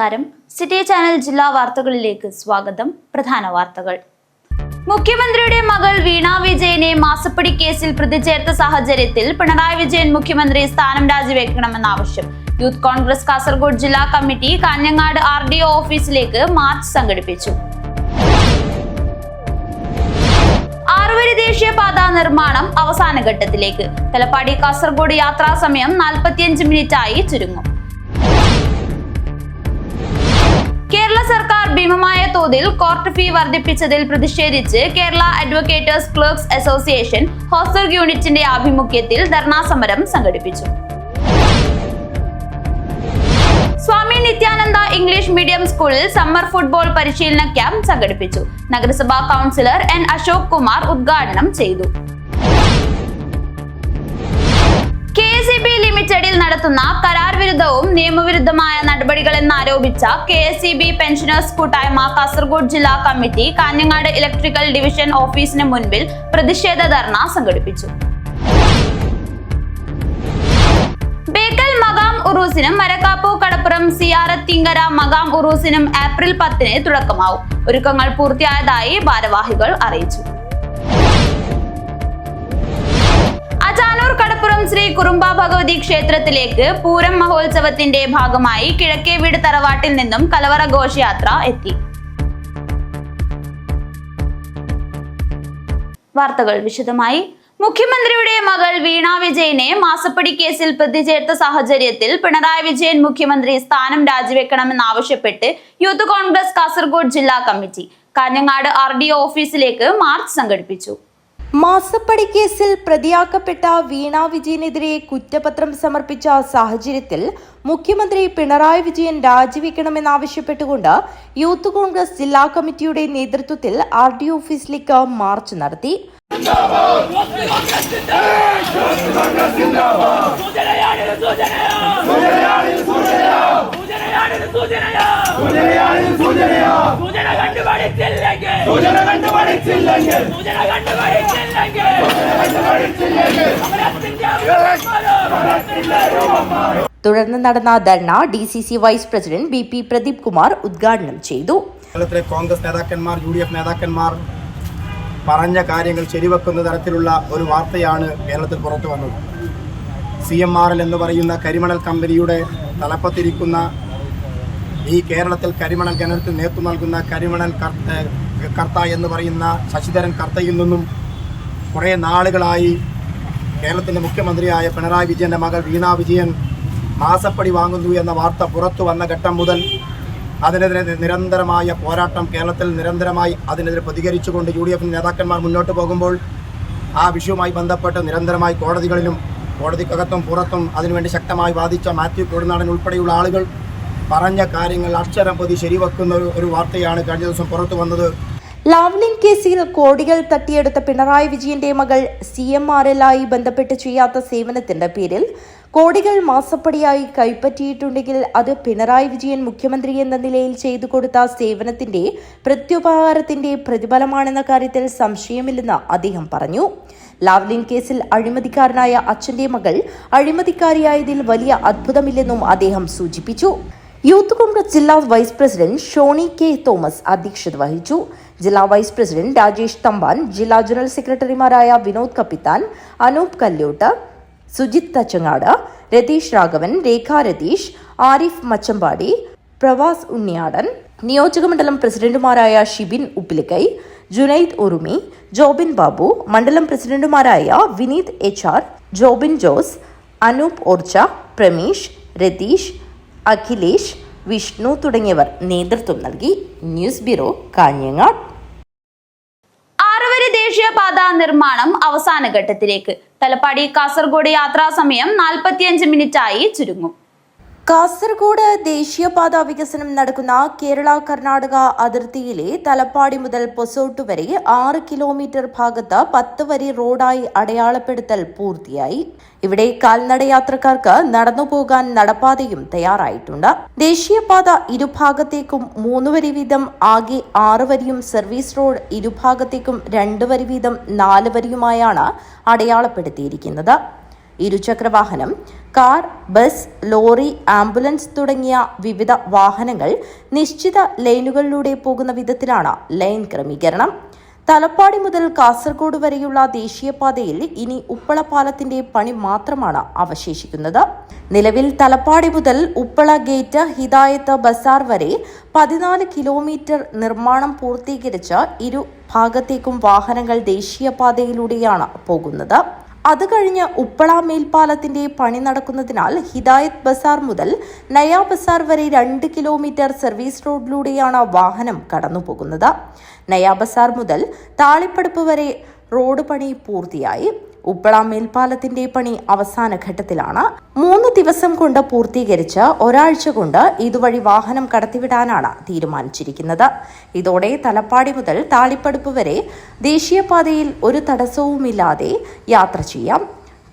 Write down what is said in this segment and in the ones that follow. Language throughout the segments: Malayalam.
നമസ്കാരം. സിറ്റി ചാനൽ ജില്ലാ വാർത്തകളിലേക്ക് സ്വാഗതം. പ്രധാന വാർത്തകൾ. മുഖ്യമന്ത്രിയുടെ മകൾ വീണ വിജയനെ മാസപ്പടി കേസിൽ പ്രതി ചേർത്ത സാഹചര്യത്തിൽ പിണറായി വിജയൻ മുഖ്യമന്ത്രി സ്ഥാനം രാജിവെക്കണമെന്ന ആവശ്യം. യൂത്ത് കോൺഗ്രസ് കാസർഗോഡ് ജില്ലാ കമ്മിറ്റി കാഞ്ഞങ്ങാട് RDO ഓഫീസിലേക്ക് മാർച്ച് സംഘടിപ്പിച്ചു. ആറുവരി ദേശീയപാത നിർമ്മാണം അവസാന ഘട്ടത്തിലേക്ക്. തലപ്പാടി കാസർഗോഡ് യാത്രാ സമയം 45 മിനിറ്റായി ചുരുങ്ങും. കേരള സർക്കാർ ഭീമമായ തോതിൽ കോർട്ട് ഫീ വർദ്ധിപ്പിച്ചതിൽ പ്രതിഷേധിച്ച് കേരള അഡ്വക്കേറ്റേഴ്സ് ക്ലർക്സ് അസോസിയേഷൻ ഹോസ്റ്റൽ യൂണിറ്റിന്റെ ആഭിമുഖ്യത്തിൽ ധർണാ സമരം സംഘടിപ്പിച്ചു. സ്വാമി നിത്യാനന്ദ ഇംഗ്ലീഷ് മീഡിയം സ്കൂളിൽ സമ്മർ ഫുട്ബോൾ പരിശീലന ക്യാമ്പ് സംഘടിപ്പിച്ചു. നഗരസഭാ കൗൺസിലർ N. അശോക് കുമാർ ഉദ്ഘാടനം ചെയ്തു. KSEB ലിമിറ്റഡിൽ നടത്തുന്ന കരാർ വിരുദ്ധവും നിയമവിരുദ്ധമായ നടപടികളെന്നാരോപിച്ച KSEB പെൻഷനേഴ്സ് കൂട്ടായ്മ കാസർഗോഡ് ജില്ലാ കമ്മിറ്റി കാഞ്ഞങ്ങാട് ഇലക്ട്രിക്കൽ ഡിവിഷൻ ഓഫീസിന് മുൻപിൽ പ്രതിഷേധ ധർണ സംഘടിപ്പിച്ചു. ബേക്കൽ മകാം ഉറൂസിനും മരക്കാപ്പു കടപ്പുറം സിയാറത്തിങ്കര മകാം ഉറൂസിനും ഏപ്രിൽ 10-ന് തുടക്കമാവും. ഒരുക്കങ്ങൾ പൂർത്തിയായതായി ഭാരവാഹികൾ അറിയിച്ചു. അജാനൂർ കടപ്പുറം ശ്രീ കുറുമ്പ ഭഗവതി ക്ഷേത്രത്തിലേക്ക് പൂരം മഹോത്സവത്തിന്റെ ഭാഗമായി കിഴക്കേ വീട് തറവാട്ടിൽ നിന്നും കലവറ ഘോഷയാത്ര എത്തി. വാർത്തകൾ വിശദമായി. മുഖ്യമന്ത്രിയുടെ മകൾ വീണ വിജയനെ മാസപ്പടി കേസിൽ പ്രതി ചേർത്ത സാഹചര്യത്തിൽ പിണറായി വിജയൻ മുഖ്യമന്ത്രി സ്ഥാനം രാജിവെക്കണമെന്നാവശ്യപ്പെട്ട് യൂത്ത് കോൺഗ്രസ് കാസർഗോഡ് ജില്ലാ കമ്മിറ്റി കാഞ്ഞങ്ങാട് RDO ഓഫീസിലേക്ക് മാർച്ച് സംഘടിപ്പിച്ചു. മാസപ്പടി കേസിൽ പ്രതിയാക്കപ്പെട്ട വീണ വിജയനെതിരെ കുറ്റപത്രം സമർപ്പിച്ച സാഹചര്യത്തിൽ മുഖ്യമന്ത്രി പിണറായി വിജയൻ രാജിവെക്കണമെന്നാവശ്യപ്പെട്ടുകൊണ്ട് യൂത്ത് കോൺഗ്രസ് ജില്ലാ കമ്മിറ്റിയുടെ നേതൃത്വത്തിൽ RDO ഓഫീസിലേക്ക് മാർച്ച് നടത്തി. തുടർന്ന് നടന്ന dharna DCC vice president BP Pradeep Kumar ഉദ്ഘാടനം ചെയ്തു. കേരളത്തിലെ കോൺഗ്രസ് നേതാക്കന്മാർ, UDF നേതാക്കന്മാർ പറഞ്ഞ കാര്യങ്ങൾ ശരിവെക്കുന്ന തരത്തിലുള്ള ഒരു വാർത്തയാണ് കേരളത്തിൽ പുറത്തു വന്നത്. CMRL എന്ന് പറയുന്ന കരിമണൽ കമ്പനിയുടെ തലപ്പത്തിരിക്കുന്ന ഈ കേരളത്തിൽ കരിമണൽ ഖനനത്തിന് നേതൃത്വം നൽകുന്ന കരിമണൽ കർത്ത എന്ന് പറയുന്ന ശശിധരൻ കർത്തയിൽ നിന്നും കുറേ നാളുകളായി കേരളത്തിൻ്റെ മുഖ്യമന്ത്രിയായ പിണറായി വിജയൻ്റെ മകൾ വീണ വിജയൻ മാസപ്പടി വാങ്ങുന്നു എന്ന വാർത്ത പുറത്തു വന്ന ഘട്ടം മുതൽ അതിനെതിരെ നിരന്തരമായ പോരാട്ടം കേരളത്തിൽ നിരന്തരമായി അതിനെതിരെ പ്രതികരിച്ചുകൊണ്ട് UDF നേതാക്കന്മാർ മുന്നോട്ട് പോകുമ്പോൾ ആ വിഷയവുമായി ബന്ധപ്പെട്ട് നിരന്തരമായി കോടതികളിലും കോടതിക്കകത്തും പുറത്തും അതിനുവേണ്ടി ശക്തമായി വാദിച്ച മാത്യു കൊടുനാടൻ ഉൾപ്പെടെയുള്ള ആളുകൾ പറഞ്ഞ കാര്യങ്ങൾ അക്ഷരം പൊതി ശരിവെക്കുന്ന ഒരു വാർത്തയാണ് കഴിഞ്ഞ ദിവസം പുറത്തു വന്നത്. ലാവ്ലിൻ കേസിൽ കോടികൾ തട്ടിയെടുത്ത പിണറായി വിജയന്റെ മകൾ CMRL ആയി ബന്ധപ്പെട്ട് ചെയ്യാത്ത സേവനത്തിന്റെ പേരിൽ കോടികൾ മാസപ്പടിയായി കൈപ്പറ്റിയിട്ടുണ്ടെങ്കിൽ അത് പിണറായി വിജയൻ മുഖ്യമന്ത്രി എന്ന നിലയിൽ ചെയ്തു കൊടുത്ത സേവനത്തിന്റെ പ്രത്യുപകാരത്തിന്റെ പ്രതിഫലമാണെന്ന കാര്യത്തിൽ സംശയമില്ലെന്ന് അദ്ദേഹം പറഞ്ഞു. ലാവ്ലിൻ കേസിൽ അഴിമതിക്കാരനായ അച്ഛന്റെ മകൾ അഴിമതിക്കാരിയായതിൽ വലിയ അത്ഭുതമില്ലെന്നും അദ്ദേഹം സൂചിപ്പിച്ചു. യൂത്ത് കോൺഗ്രസ് ജില്ലാ vice president Shoni K. Thomas അധ്യക്ഷത വഹിച്ചു. ജില്ലാ വൈസ് പ്രസിഡന്റ് രാജേഷ് തമ്പാൻ, ജില്ലാ ജനറൽ സെക്രട്ടറിമാരായ വിനോദ് കപ്പിത്താൻ, അനൂപ് കല്യോട്ട്, സുജിത് തച്ചങ്ങാട്, രതീഷ് രാഘവൻ, രേഖ രതീഷ്, ആരിഫ് മച്ചമ്പാടി, പ്രവാസ് ഉണ്ണിയാടൻ, നിയോജകമണ്ഡലം പ്രസിഡന്റുമാരായ ഷിബിൻ ഉപ്പിലിക്കൈ, ജുനൈദ് ഉറുമി, ജോബിൻ ബാബു, മണ്ഡലം പ്രസിഡന്റുമാരായ വിനീത് HR, ജോബിൻ ജോസ്, അനൂപ് ഓർച്ച, പ്രമീഷ്, രതീഷ്, അഖിലേഷ്, വിഷ്ണു തുടങ്ങിയവർ നേതൃത്വം നൽകി. News bureau, Kanhangad. ആറുവരി ദേശീയപാത നിർമ്മാണം അവസാന ഘട്ടത്തിലേക്ക്. തലപ്പാടി കാസർഗോഡ് യാത്രാ സമയം 45 മിനിറ്റായി ചുരുങ്ങും. കാസർഗോഡ് ദേശീയപാത വികസനം നടക്കുന്ന കേരള-കർണാടക അതിർത്തിയിലെ തലപ്പാടി മുതൽ പൊസോട്ട് വരെ 6 കിലോമീറ്റർ ഭാഗത്ത് 10 വരി റോഡായി അടയാളപ്പെടുത്തൽ പൂർത്തിയായി. ഇവിടെ കാൽനടയാത്രക്കാർക്ക് നടന്നുപോകാൻ നടപ്പാതയും തയ്യാറായിട്ടുണ്ട്. ദേശീയപാത ഇരുഭാഗത്തേക്കും 3 വരി വീതം ആകെ 6 വരിയും സർവീസ് റോഡ് ഇരുഭാഗത്തേക്കും 2 വരി വീതം 4 വരിയുമായാണ് അടയാളപ്പെടുത്തിയിരിക്കുന്നത്. ഇരുചക്രവാഹനം, കാർ, ബസ്, ലോറി, ആംബുലൻസ് തുടങ്ങിയ വിവിധ വാഹനങ്ങൾ നിശ്ചിത ലൈനുകളിലൂടെ പോകുന്ന വിധത്തിലാണ് ലൈൻ ക്രമീകരണം. തലപ്പാടി മുതൽ കാസർഗോഡ് വരെയുള്ള ദേശീയപാതയിൽ ഇനി ഉപ്പള പാലത്തിന്റെ പണി മാത്രമാണ് അവശേഷിക്കുന്നത്. നിലവിൽ തലപ്പാടി മുതൽ ഉപ്പള ഗേറ്റ് ഹിദായത്ത് ബസാർ വരെ 14 കിലോമീറ്റർ നിർമ്മാണം പൂർത്തീകരിച്ച് ഇരു ഭാഗത്തേക്കും വാഹനങ്ങൾ ദേശീയപാതയിലൂടെയാണ് പോകുന്നത്. അത് കഴിഞ്ഞ് ഉപ്പള മേൽപ്പാലത്തിന്റെ പണി നടക്കുന്നതിനാൽ ഹിദായത്ത് ബസാർ മുതൽ നയാ ബസാർ വരെ 2 കിലോമീറ്റർ സർവീസ് റോഡിലൂടെയാണ് വാഹനം കടന്നുപോകുന്നത്. നയാ ബസാർ മുതൽ താളിപ്പടപ്പ് വരെ റോഡ് പണി പൂർത്തിയായി. ഉപ്പള മേൽപ്പാലത്തിന്റെ പണി അവസാന ഘട്ടത്തിലാണ്. 3 ദിവസം കൊണ്ട് പൂർത്തീകരിച്ച് ഒരാഴ്ച കൊണ്ട് ഇതുവഴി വാഹനം കടത്തിവിടാനാണ് തീരുമാനിച്ചിരിക്കുന്നത്. ഇതോടെ തലപ്പാടി മുതൽ താളിപ്പടപ്പ് വരെ ദേശീയപാതയിൽ ഒരു തടസ്സവുമില്ലാതെ യാത്ര ചെയ്യാം.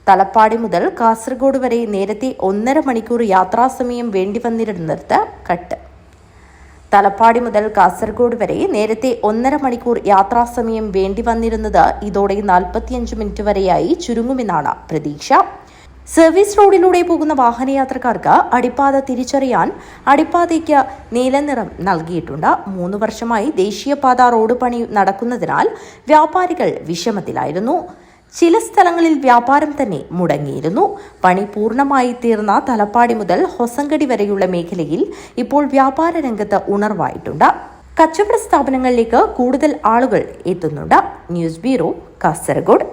തലപ്പാടി മുതൽ കാസർഗോഡ് വരെ നേരത്തെ 1.5 മണിക്കൂർ യാത്രാസമയം വേണ്ടിവന്നിരുന്നിടത്ത് കട്ട്. തലപ്പാടി മുതൽ കാസർഗോഡ് വരെ നേരത്തെ 1.5 മണിക്കൂർ യാത്രാസമയം വേണ്ടിവന്നിരുന്നത് ഇതോടെ 45 മിനിറ്റ് വരെയായി ചുരുങ്ങുമെന്നാണ് പ്രതീക്ഷ. സർവീസ് റോഡിലൂടെ പോകുന്ന വാഹനയാത്രക്കാർക്ക് അടിപ്പാത തിരിച്ചറിയാൻ അടിപ്പാതയ്ക്ക് നീലനിറം നൽകിയിട്ടുണ്ട്. 3 വർഷമായി ദേശീയപാത റോഡ് പണി നടക്കുന്നതിനാൽ വ്യാപാരികൾ വിഷമത്തിലായിരുന്നു. ചില സ്ഥലങ്ങളിൽ വ്യാപാരം തന്നെ മുടങ്ങിയിരുന്നു. പണി പൂർണ്ണമായി തീർന്ന തലപ്പാടി മുതൽ ഹൊസങ്കടി വരെയുള്ള മേഖലയിൽ ഇപ്പോൾ വ്യാപാര രംഗത്ത് ഉണർവായിട്ടുണ്ട്. കച്ചവട സ്ഥാപനങ്ങളിലേക്ക് കൂടുതൽ ആളുകൾ എത്തുന്നുണ്ട്. News bureau, Kasaragod.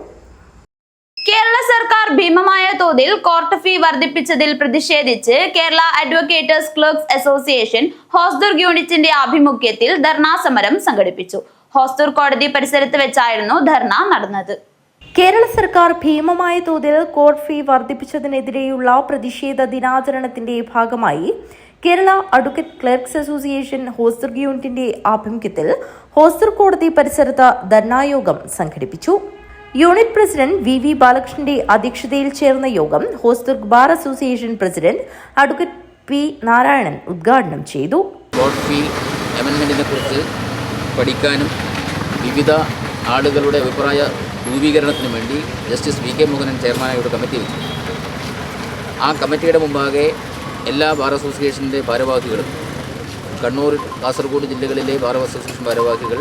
കേരള സർക്കാർ ഭീമമായ തോതിൽ കോർട്ട് ഫീ വർദ്ധിപ്പിച്ചതിൽ പ്രതിഷേധിച്ച് കേരള അഡ്വക്കേറ്റേഴ്സ് ക്ലർക്സ് അസോസിയേഷൻ ഹോസ്ദുർഗ് യൂണിറ്റിന്റെ ആഭിമുഖ്യത്തിൽ ധർണാ സമരം സംഘടിപ്പിച്ചു. ഹോസ്ദുർഗ് കോടതി പരിസരത്ത് വെച്ചായിരുന്നു ധർണ നടന്നത്. കേരള സർക്കാർ ഭീമമായ തോതിൽ കോർട്ട് ഫീ വർദ്ധിപ്പിച്ചതിനെതിരെയുള്ള പ്രതിഷേധ ദിനാചരണത്തിന്റെ ഭാഗമായി Kerala advocate clerks association Hosdurg യൂണിറ്റിന്റെ ആഭിമുഖ്യത്തിൽ ഹോസ്ദുർഗ് കോടതി പരിസരത്ത് ധർണായോഗം സംഘടിപ്പിച്ചു. യൂണിറ്റ് പ്രസിഡന്റ് വി ബാലകൃഷ്ണന്റെ അധ്യക്ഷതയിൽ ചേർന്ന യോഗം Hosdurg bar association president advocate P Narayanan ഉദ്ഘാടനം ചെയ്തു. കോർട്ട് ഫീ അമെൻമെന്റിനെ കുറിച്ച് പഠിക്കാനും വിവിധ ആളുകളുടെ അഭിപ്രായ രൂപീകരണത്തിനു വേണ്ടി ജസ്റ്റിസ് വി കെ മോഹനൻ ചെയർമാനായ ഒരു കമ്മിറ്റി വെച്ചു. ആ കമ്മിറ്റിയുടെ മുമ്പാകെ എല്ലാ ബാർ അസോസിയേഷൻ്റെ ഭാരവാഹികളും കണ്ണൂർ, കാസർഗോഡ് ജില്ലകളിലെ ബാർ അസോസിയേഷൻ ഭാരവാഹികൾ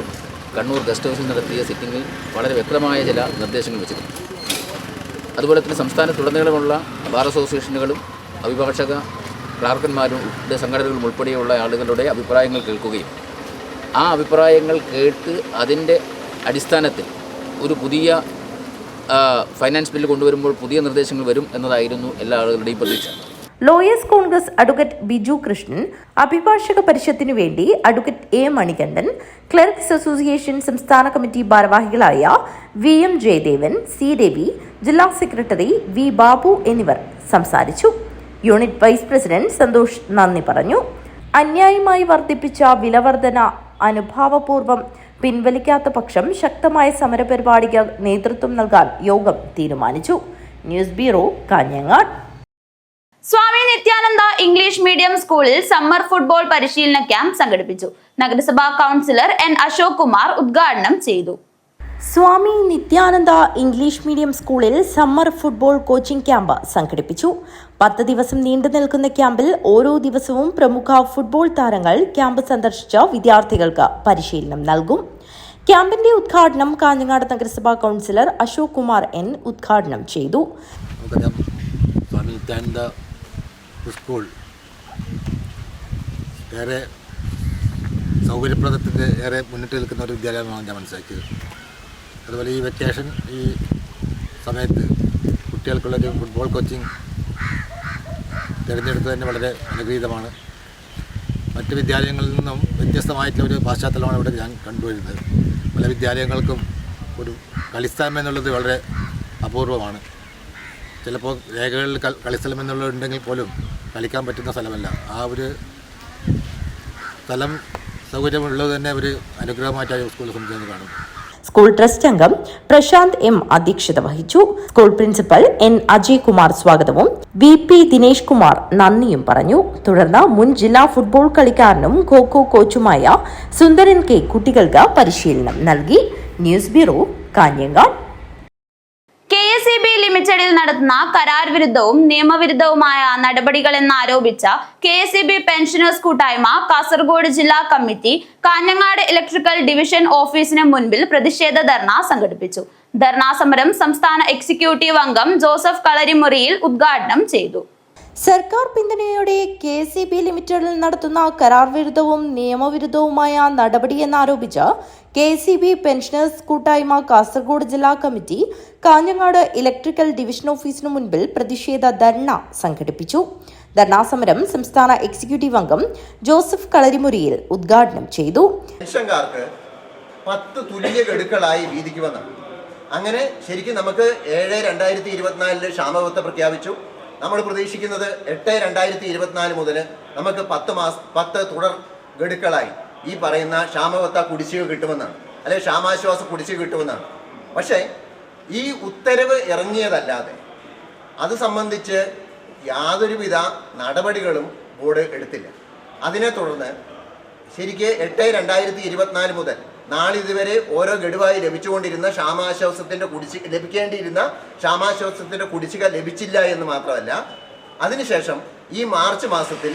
കണ്ണൂർ ഗസ്റ്റ് ഹൗസിൽ നടത്തിയ സിറ്റിംഗിൽ വളരെ വ്യക്തമായ ചില നിർദ്ദേശങ്ങൾ വെച്ചിരുന്നു. അതുപോലെ തന്നെ സംസ്ഥാനത്തുടനീളമുള്ള ബാർ അസോസിയേഷനുകളും അഭിഭാഷക ക്ലാർക്കന്മാരും സംഘടനകളും ഉൾപ്പെടെയുള്ള ആളുകളുടെ അഭിപ്രായങ്ങൾ കേൾക്കുകയും ആ അഭിപ്രായങ്ങൾ കേട്ട് അതിൻ്റെ അടിസ്ഥാനത്തിൽ ഒരു പുതിയ ഫൈനാൻസ് ബില്ല് കൊണ്ടുവരുമ്പോൾ പുതിയ നിർദ്ദേശങ്ങൾ വരും എന്നതായിരുന്നു എല്ലാ ആളുകളുടെയും പ്രതീക്ഷ. ലോയേഴ്സ് കോൺഗ്രസ് അഡ്വക്കേറ്റ് ബിജു കൃഷ്ണൻ, അഭിഭാഷക പരിഷത്തിനു വേണ്ടി advocate A Manikandan, clerks association സംസ്ഥാന കമ്മിറ്റി ഭാരവാഹികളായ VM ജയദേവൻ, C രവി, ജില്ലാ സെക്രട്ടറി V ബാബു എന്നിവർ സംസാരിച്ചു. യൂണിറ്റ് വൈസ് പ്രസിഡന്റ് സന്തോഷ് നന്ദി പറഞ്ഞു. അന്യായമായി വർദ്ധിപ്പിച്ച വിലവർധന അനുഭാവപൂർവ്വം പിൻവലിക്കാത്ത പക്ഷം ശക്തമായ സമരപരിപാടിക്ക് നേതൃത്വം നൽകാൻ യോഗം തീരുമാനിച്ചു. News bureau, Kanhangad. Swami Nithyananda English medium സ്കൂളിൽ സമ്മർ ഫുട്ബോൾ പരിശീലന ക്യാമ്പ് സംഘടിപ്പിച്ചു. നഗരസഭാ കൗൺസിലർ N അശോക് കുമാർ ഉദ്ഘാടനം ചെയ്തു. സ്വാമി നിത്യാനന്ദ ഇംഗ്ലീഷ് മീഡിയം സ്കൂളിൽ സമ്മർ ഫുട്ബോൾ കോച്ചിംഗ് ക്യാമ്പ് സംഘടിപ്പിച്ചു. 10 ദിവസം നീണ്ടു നിൽക്കുന്ന ക്യാമ്പിൽ ഓരോ ദിവസവും പ്രമുഖ ഫുട്ബോൾ താരങ്ങൾ ക്യാമ്പ് സന്ദർശിച്ച് വിദ്യാർത്ഥികൾക്ക് പരിശീലനം നൽകും. ക്യാമ്പിന്റെ ഉദ്ഘാടനം കാഞ്ഞങ്ങാട് നഗരസഭാ കൗൺസിലർ അശോക് കുമാർ N ഉദ്ഘാടനം ചെയ്തു. സ്വാമി നിത്യാനന്ദ സ്കൂൾ ഏറെ സൗകര്യപ്രദത്തിൻ്റെ ഏറെ മുന്നിട്ട് നിൽക്കുന്ന ഒരു വിദ്യാലയമാണ് ഞാൻ മനസ്സിലാക്കിയത്. അതുപോലെ ഈ വെക്കേഷൻ ഈ സമയത്ത് കുട്ടികൾക്കുള്ളൊരു ഫുട്ബോൾ കോച്ചിങ് തിരഞ്ഞെടുത്തത് തന്നെ വളരെ അനുഗ്രഹീതമാണ്. മറ്റ് വിദ്യാലയങ്ങളിൽ നിന്നും വ്യത്യസ്തമായിട്ടുള്ള ഒരു പശ്ചാത്തലമാണ് ഇവിടെ ഞാൻ കണ്ടുവരുന്നത്. പല വിദ്യാലയങ്ങൾക്കും ഒരു കളിസ്ഥലം എന്നുള്ളത് വളരെ അപൂർവമാണ്. ചിലപ്പോൾ രേഖകളിൽ കളിസ്ഥലം എന്നുള്ളത് ഉണ്ടെങ്കിൽ പോലും കളിക്കാൻ പറ്റുന്ന സ്ഥലമല്ല. ആ ഒരു സ്ഥലം സൗകര്യമുള്ളത് തന്നെ ഒരു അനുഗ്രഹമായിട്ടാണ് സ്കൂൾ സംബന്ധിച്ച് കാണുന്നത്. സ്കൂൾ ട്രസ്റ്റ് അംഗം പ്രശാന്ത് M അധ്യക്ഷത വഹിച്ചു. School principal N Ajay Kumar സ്വാഗതവും VP ദിനേശ് കുമാർ നന്ദിയും പറഞ്ഞു. തുടർന്ന് മുൻ ജില്ലാ ഫുട്ബോൾ കളിക്കാരനും ഖോഖോ കോച്ചുമായ സുന്ദരൻ K കുട്ടികൾക്ക് പരിശീലനം നൽകി. News bureau, Kanhangad. KSE KCB ലിമിറ്റഡിൽ നടത്തുന്ന കരാർ വിരുദ്ധവും നിയമവിരുദ്ധവുമായ നടപടികളെന്നാരോപിച്ച KCB പെൻഷനേഴ്സ് കൂട്ടായ്മ കാസർഗോഡ് ജില്ലാ കമ്മിറ്റി കാഞ്ഞങ്ങാട് ഇലക്ട്രിക്കൽ ഡിവിഷൻ ഓഫീസിന് മുൻപിൽ പ്രതിഷേധ ധർണ സംഘടിപ്പിച്ചു. ധർണാ സമരം സംസ്ഥാന എക്സിക്യൂട്ടീവ് അംഗം ജോസഫ് കളരിമുറിയിൽ ഉദ്ഘാടനം ചെയ്തു. സർക്കാർ പിന്തുണയോടെ KCB ലിമിറ്റഡിൽ നടത്തുന്ന കരാർ വിരുദ്ധവും നിയമവിരുദ്ധവുമായ നടപടിയെന്നാരോപിച്ച് KCB പെൻഷനേഴ്സ് കൂട്ടായ്മ കാസർഗോഡ് ജില്ലാ കമ്മിറ്റി കാഞ്ഞങ്ങാട് ഇലക്ട്രിക്കൽ ഡിവിഷൻ ഓഫീസിനു മുൻപിൽ പ്രതിഷേധ ധർണ സംഘടിപ്പിച്ചു. ധർണാ സമരം സംസ്ഥാന എക്സിക്യൂട്ടീവ് അംഗം ജോസഫ് കളരിമുറിയിൽ ഉദ്ഘാടനം ചെയ്തു. പെൻഷൻകാർക്ക് 10 തുല്യ ഗഡുക്കളായി വീതിക്കുമെന്നാണ്. അങ്ങനെ ശരിക്കും നമുക്ക് 7/2024 ക്ഷാമബത്ത പ്രഖ്യാപിച്ചു. നമ്മൾ പ്രതീക്ഷിക്കുന്നത് 8/2024 മുതൽ നമുക്ക് 10 തുടർ ഗഡുക്കളായി ഈ പറയുന്ന ക്ഷാമബത്ത കുടിശ്ശിക കിട്ടുമെന്നാണ്, അല്ലെങ്കിൽ ക്ഷാമാശ്വാസ കുടിശ്ശിക കിട്ടുമെന്നാണ്. പക്ഷേ ഈ ഉത്തരവ് ഇറങ്ങിയതല്ലാതെ അത് സംബന്ധിച്ച് യാതൊരുവിധ നടപടികളും ബോർഡ് എടുത്തില്ല. അതിനെ തുടർന്ന് ശരിക്ക് 8/2024 മുതൽ നാളിതുവരെ ഓരോ ഗഡുവായി ലഭിച്ചുകൊണ്ടിരുന്ന ലഭിക്കേണ്ടിയിരുന്ന ക്ഷാമാശ്വാസത്തിൻ്റെ കുടിശ്ശിക ലഭിച്ചില്ല എന്ന് മാത്രമല്ല, അതിനുശേഷം ഈ മാർച്ച് മാസത്തിൽ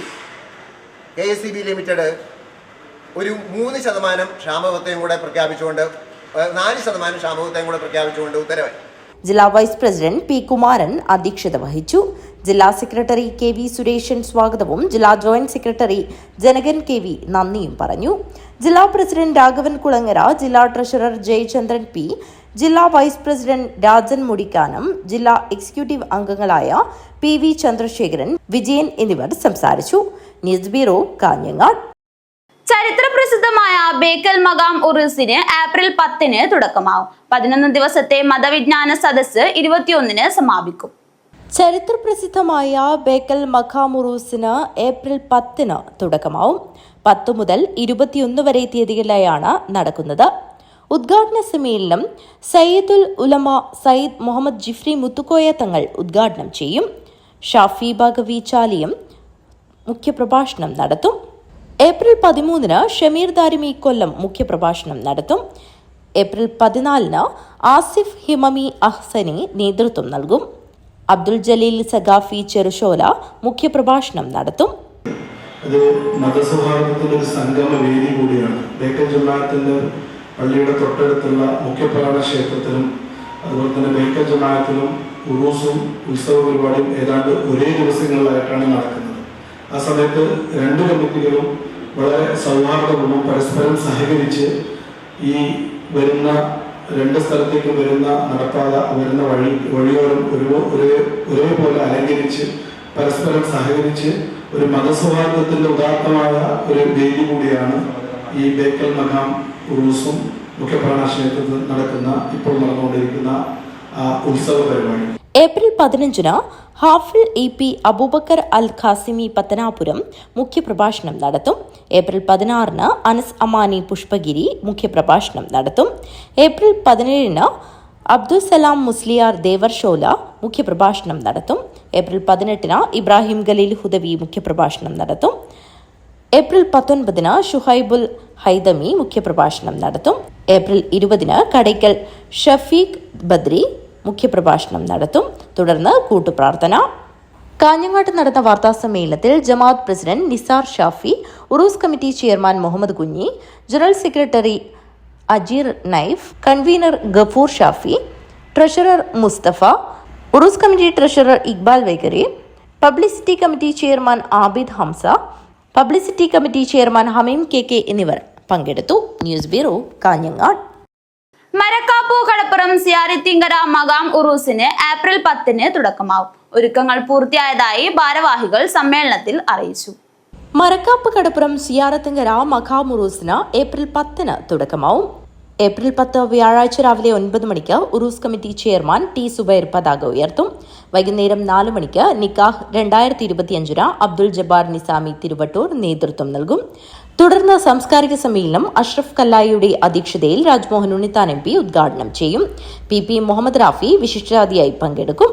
KCB ലിമിറ്റഡ് ഒരു 3% ക്ഷാമബത്തയും കൂടെ പ്രഖ്യാപിച്ചുകൊണ്ട് 4% ക്ഷാമബത്തയും കൂടെ പ്രഖ്യാപിച്ചുകൊണ്ട് ഉത്തരവായി. ജില്ലാ വൈസ് പ്രസിഡന്റ് P. കുമാരൻ അധ്യക്ഷത വഹിച്ചു. ജില്ലാ സെക്രട്ടറി KV സുരേഷൻ സ്വാഗതവും ജില്ലാ ജോയിന്റ് സെക്രട്ടറി ജനകൻ KV നന്ദിയും പറഞ്ഞു. ജില്ലാ പ്രസിഡന്റ് രാഘവൻ കുളങ്ങര, ജില്ലാ ട്രഷറർ ജയചന്ദ്രൻ P, ജില്ലാ വൈസ് പ്രസിഡന്റ് രാജൻ മുടിക്കാനം, ജില്ലാ എക്സിക്യൂട്ടീവ് അംഗങ്ങളായ PV ചന്ദ്രശേഖരൻ, വിജയൻ എന്നിവർ സംസാരിച്ചു. News bureau, Kanhangad. ചരിത്രപ്രസിദ്ധമായ ബേക്കൽ മഖാം ഉറൂസിന് ഏപ്രിൽ 10 തുടക്കമാവും. 11 ദിവസത്തെ മതവിജ്ഞാന സദസ്സ് 21 സമാപിക്കും. ചരിത്രപ്രസിദ്ധമായ ബേക്കൽ മഖാം ഉറൂസിന് ഏപ്രിൽ 10 തുടക്കമാവും. 10 മുതൽ 21 വരെ തീയതികളിലായാണ് നടക്കുന്നത്. ഉദ്ഘാടന സമ്മേളനം സയ്യിദുൽ ഉലമ സയ്യിദ് മുഹമ്മദ് ജിഫ്രി മുത്തുക്കോയ തങ്ങൾ ഉദ്ഘാടനം ചെയ്യും. ഷാഫി ബാഗവി ചാലിയം മുഖ്യപ്രഭാഷണം നടത്തും. ഏപ്രിൽ 13 ഷമീർ ദാരിമി കൊല്ലം മുഖ്യപ്രഭാഷണം നടത്തും. ഏപ്രിൽ 14 ആസിഫ് ഹിമമി അഹ്സനി നേതൃത്വം നൽകും. അബ്ദുൽ ജലീൽ സഖാഫി ചെറുശോല മുഖ്യപ്രഭാഷണം നടത്തും. അത് മതസൗഹാർദ്ദത്തിന്റെ ഒരു സംഗമ വേദി കൂടിയാണ്. ബേക്കൽ ജമാഅത്തിന്റെ പള്ളിയുടെ തൊട്ടടുത്തുള്ള മുഖ്യപ്രധാന ക്ഷേത്രത്തിലും അതുപോലെ തന്നെ ബേക്കൽ ജമാഅത്തിലും ഉറൂസും ഉത്സവ പരിപാടിയും ഏതാണ്ട് ഒരേ ദിവസങ്ങളിലായിട്ടാണ് നടക്കുന്നത്. ആ സമയത്ത് 2 കമ്മിറ്റികളും വളരെ സൗഹാർദ്ദപൂർവ്വം പരസ്പരം സഹകരിച്ച് ഈ വരുന്ന 2 സ്ഥലത്തേക്ക് വരുന്ന നടപ്പാത, വരുന്ന വഴിയോരം ഒരേപോലെ അലങ്കരിച്ച് പരസ്പരം സഹകരിച്ച് ഒരു മതസൗഹാർദ്ദത്തിന്റെ ഉദാത്തമായ ഒരു വേദി കൂടിയാണ് ഈ ബേക്കൽ മഖാം ഉറൂസും മുഖ്യപ്രധാന ക്ഷേത്രത്തിൽ നടക്കുന്ന ഇപ്പോൾ നടന്നുകൊണ്ടിരിക്കുന്ന ഉത്സവ പരിപാടി. ഏപ്രിൽ 15 ഹാഫിൽ EP അബൂബക്കർ അൽ ഖാസിമി പത്തനാപുരം മുഖ്യപ്രഭാഷണം നടത്തും. ഏപ്രിൽ 16 അനസ് അമാനി പുഷ്പഗിരി മുഖ്യപ്രഭാഷണം നടത്തും. ഏപ്രിൽ 17 അബ്ദുൽ സലാം മുസ്ലിയാർ ദേവർഷോല മുഖ്യപ്രഭാഷണം നടത്തും. ഏപ്രിൽ 18 ഇബ്രാഹിം ഖലീൽ ഹുദവി മുഖ്യപ്രഭാഷണം നടത്തും. ഏപ്രിൽ 19 ഷുഹൈബുൽ ഹൈദമി മുഖ്യപ്രഭാഷണം നടത്തും. ഏപ്രിൽ 20 കടയ്ക്കൽ ഷഫീഖ് ബദ്രി മുഖ്യപ്രഭാഷണം നടത്തും. തുടർന്ന് കൂട്ടുപ്രാർത്ഥന. കാഞ്ഞങ്ങാട്ട് നടന്ന വാർത്താ സമ്മേളനത്തിൽ ജമാഅത്ത് പ്രസിഡന്റ് നിസാർ ഷാഫി, ഉറൂസ് committee chairman Muhammad Kunhi, general secretary Ajeer Naif, convener Gafoor Shafi, treasurer Musthafa, Urs committee treasurer Iqbal Vaikari, publicity committee chairman Abid Hamza, publicity committee chairman Hameem KK എന്നിവർ പങ്കെടുത്തു. News bureau, Kanhangad. മരക്കാപ്പു കടപ്പുറം സിയാരത്തിങ്കര മഖാം ഉറൂസിന് ഏപ്രിൽ 10 തുടക്കമാവും. ഒരുക്കങ്ങൾ പൂർത്തിയായതായി ഭാരവാഹികൾ സമ്മേളനത്തിൽ അറിയിച്ചു. മരക്കാപ്പ് കടപ്പുറം സിയാറത്തിങ്കര മഖാം ഉറൂസിന് ഏപ്രിൽ 10 തുടക്കമാവും. ഏപ്രിൽ 10 വ്യാഴാഴ്ച രാവിലെ 9 മണിക്ക് ഉറൂസ് കമ്മിറ്റി ചെയർമാൻ T. സുബൈർ പതാക ഉയർത്തും. വൈകുന്നേരം 4 മണിക്ക് നിക്കാഹ് 2025 അബ്ദുൽ ജബ്ബാർ നിസാമി തിരുവട്ടൂർ നേതൃത്വം നൽകും. തുടർന്ന് സാംസ്കാരിക സമ്മേളനം അഷ്റഫ് കല്ലായിയുടെ അധ്യക്ഷതയിൽ രാജ്മോഹൻ ഉണ്ണിത്താൻ MP ഉദ്ഘാടനം ചെയ്യും. PP മുഹമ്മദ് റാഫി വിശിഷ്ടാതിഥിയായി പങ്കെടുക്കും.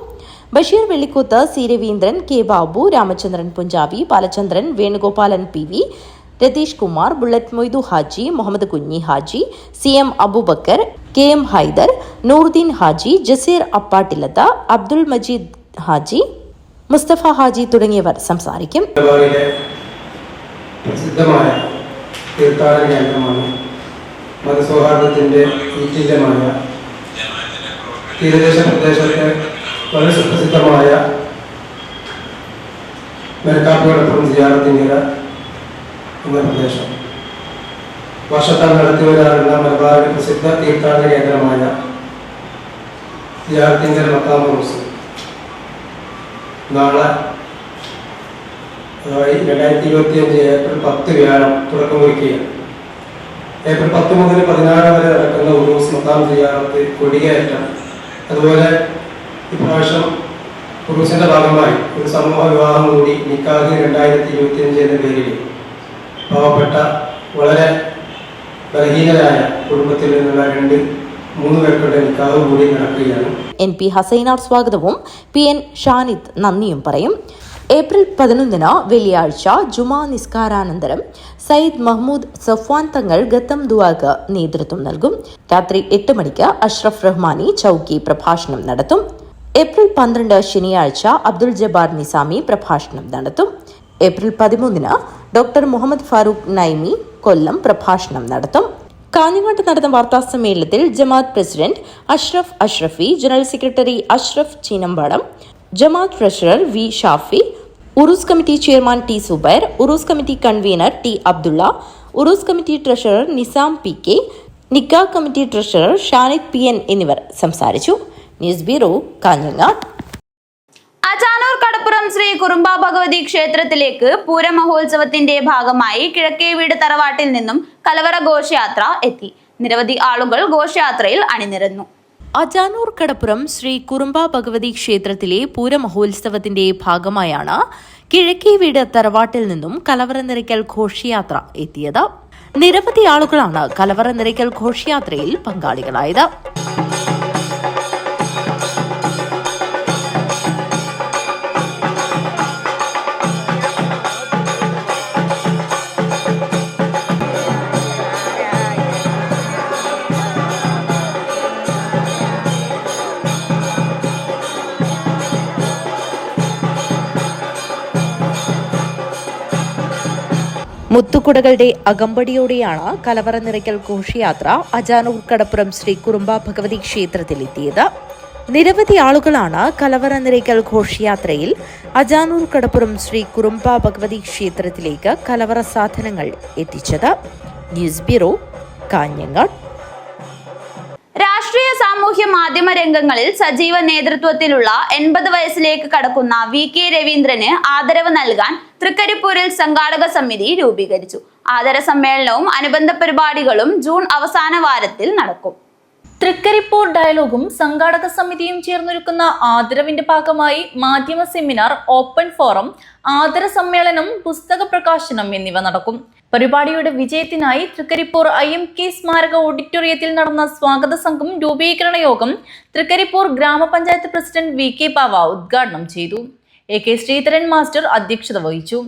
Basheer Vellikkoothu, C. Raveendran, K. Babu, Ramachandran Punchavi, Balachandran, Venugopalan PV, Ratheesh Kumar, Bullet Moidu Haji, Muhammad Kunhi Haji, CM Abubakar, KM Hyder, Nooruddeen Haji, Jaseer അപ്പാട്ടിലത്ത, Abdul Majeed Haji, Mustafa Haji തുടങ്ങിയവർ സംസാരിക്കും. പ്രസിദ്ധമായ തീർത്ഥാടന കേന്ദ്രമാണ്. മതസൗഹാർദ്ദത്തിൻ്റെ ഈറ്റില്ലമായ തീരദേശ പ്രദേശത്തെ വളരെ സുപ്രസിദ്ധമായ മെർക്കാപ്പുകടപ്പുറം സിയാറത്തിങ്കര എന്ന പ്രദേശം വർഷത്താൽ നടത്തിവരാറുള്ള മലബാറിലെ പ്രസിദ്ധ തീർത്ഥാടന കേന്ദ്രമായ സിയാറത്തിങ്കര മഖാം റൂസ് നാളെ 2025 ഏപ്രിൽ 10 വ്യാഴം തുടക്കം കുറിക്കുകയാണ്. ഏപ്രിൽ 10 മുതൽ 16 വരെ നടക്കുന്ന ഉറൂസ് മഖാം സിയാറത്ത്, കൊടിയേറ്റം, അതുപോലെ ഇപ്രാവശ്യം ഉറൂസിന്റെ ഭാഗമായി ഒരു സമൂഹ വിവാഹം കൂടി നിക്കാഹ് 2025 എന്ന പേരിൽ പാവപ്പെട്ട വളരെ ബലഹീനരായ കുടുംബത്തിൽ നിന്നുള്ള 2-3 പേർക്കുള്ള നിക്കാഹ് കൂടി നടക്കുകയാണ്. NP ഹസൈനാർ സ്വാഗതവും PN ഷാനിദ് നന്ദിയും പറയും. ഏപ്രിൽ 11 വെള്ളിയാഴ്ച ജുമാ നിസ്കാരാനന്തരം സയ്യിദ് മഹ്മൂദ് സഫ്വാൻ തങ്ങൾ ഗത്തം ദുആക്ക് നേതൃത്വം നൽകും. രാത്രി 8 മണിക്ക് അഷ്റഫ് റഹ്മാനി ചൌക്കി പ്രഭാഷണം നടത്തും. ഏപ്രിൽ 12 ശനിയാഴ്ച അബ്ദുൾ ജബ്ബാർ നിസാമി പ്രഭാഷണം നടത്തും. ഏപ്രിൽ 13 ഡോക്ടർ മുഹമ്മദ് ഫാറൂഖ് നൈമി കൊല്ലം പ്രഭാഷണം നടത്തും. കാഞ്ഞങ്ങാട്ട് നടന്ന വാർത്താ സമ്മേളനത്തിൽ ജമാഅത്ത് president Ashraf Ashrafi, general secretary Ashraf Cheenambadam, ജമാഅത്ത് ട്രഷറർ V ഷാഫി, ഉറൂസ് committee chairman T Zubair, Uroos committee convener T Abdulla, Uroos committee treasurer Nizam PK, നിക്കാഹ് കമ്മിറ്റി ട്രഷറർ ഷാനിദ് PN എന്നിവർ സംസാരിച്ചു. News bureau, Kanhangad. അജാനൂർ കടപ്പുറം ശ്രീ കുറുമ്പ ഭഗവതി ക്ഷേത്രത്തിലേക്ക് പൂരമഹോത്സവത്തിന്റെ ഭാഗമായി കിഴക്കേ വീട് തറവാട്ടിൽ നിന്നും കലവറ ഘോഷയാത്ര എത്തി. നിരവധി ആളുകൾ ഘോഷയാത്രയിൽ അണിനിരന്നു. അജാനൂർ കടപ്പുറം ശ്രീ കുറുമ്പ ഭഗവതി ക്ഷേത്രത്തിലെ പൂരമഹോത്സവത്തിന്റെ ഭാഗമായാണ് കിഴക്കേ വീട് തറവാട്ടിൽ നിന്നും കലവറ നിറയ്ക്കൽ ഘോഷയാത്ര എത്തിയത്. നിരവധി ആളുകളാണ് കലവറ നിറയ്ക്കൽ ഘോഷയാത്രയിൽ പങ്കാളികളായത്. മുത്തുകുടകളുടെ അകമ്പടിയോടെയാണ് കലവറ നിറയ്ക്കൽ ഘോഷയാത്ര അജാനൂർ കടപ്പുറം ശ്രീ കുറുമ്പ ഭഗവതി ക്ഷേത്രത്തിലെത്തിയത്. നിരവധി ആളുകളാണ് കലവറ നിറയ്ക്കൽ ഘോഷയാത്രയിൽ അജാനൂർ കടപ്പുറം ശ്രീ കുറുമ്പ ഭഗവതി ക്ഷേത്രത്തിലേക്ക് കലവറ സാധനങ്ങൾ എത്തിച്ചത്. News bureau, Kanhangad. രാഷ്ട്രീയ സാമൂഹ്യ മാധ്യമ രംഗങ്ങളിൽ സജീവ നേതൃത്വത്തിലുള്ള 80 വയസ്സിലേക്ക് കടക്കുന്ന VK രവീന്ദ്രന് ആദരവ് നൽകാൻ തൃക്കരിപ്പൂരിൽ സംഘാടക സമിതി രൂപീകരിച്ചു. ആദര സമ്മേളനവും അനുബന്ധ പരിപാടികളും ജൂൺ അവസാന വാരത്തിൽ നടക്കും. തൃക്കരിപ്പൂർ ഡയലോഗും സംഘാടക സമിതിയും ചേർന്നൊരുക്കുന്ന ആദരവിന്റെ ഭാഗമായി മാധ്യമ സെമിനാർ, ഓപ്പൺ ഫോറം, ആദര സമ്മേളനം, പുസ്തക പ്രകാശനം എന്നിവ നടക്കും. പരിപാടിയുടെ വിജയത്തിനായി തൃക്കരിപ്പൂർ IMK സ്മാരക ഓഡിറ്റോറിയത്തിൽ നടന്ന സ്വാഗത സംഘം രൂപീകരണ യോഗം തൃക്കരിപ്പൂർ ഗ്രാമപഞ്ചായത്ത് പ്രസിഡന്റ് VK പാവ ഉദ്ഘാടനം ചെയ്തു. AK ശ്രീധരൻ മാസ്റ്റർ അധ്യക്ഷത വഹിച്ചു.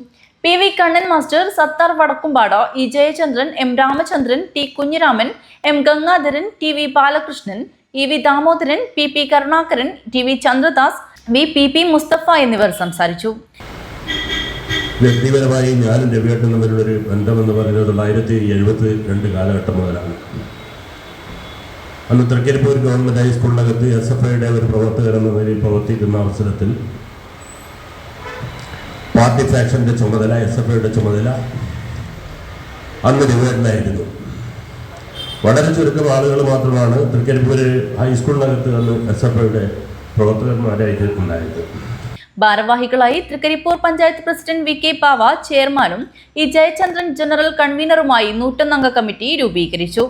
PV Kannan master, Sathar Vadakkumpad, E Jayachandran, M Ramachandran, T Kunhiraman, M Gangadharan, TV Balakrishnan, EV Damodaran, PP Karunakaran, TV Chandradas, VPP Musthafa എന്നിവർ സംസാരിച്ചു. വ്യക്തിപരമായി ഞാനും രവിയേട്ടൻ തമ്മിലുള്ളൊരു ബന്ധമെന്ന് പറയുന്നത് 1972 കാലഘട്ടം മുതലാണ്. അന്ന് തൃക്കരിപ്പൂർ ഗവൺമെൻറ് ഹൈസ്കൂളിനകത്ത് SFIയുടെ ഒരു പ്രവർത്തകർ എന്ന നിലയിൽ പ്രവർത്തിക്കുന്ന അവസരത്തിൽ പാർട്ടി ഫാക്ഷൻ്റെ ചുമതല, SFIയുടെ ചുമതല അന്ന് രവിയേട്ടനായിരുന്നു. വളരെ ചുരുക്കം ആളുകൾ മാത്രമാണ് തൃക്കരിപ്പൂർ ഹൈസ്കൂളിനകത്ത് അന്ന് SFIയുടെ പ്രവർത്തകന്മാരായിട്ട് ഉണ്ടായത്. ഭാരവാഹികളായി തൃക്കരിപ്പൂർ പഞ്ചായത്ത് പ്രസിഡന്റ് VK പാവ ചെയർമാനും E ജയചന്ദ്രൻ ജനറൽ കൺവീനറുമായി 101 അംഗ കമ്മിറ്റി രൂപീകരിച്ചു.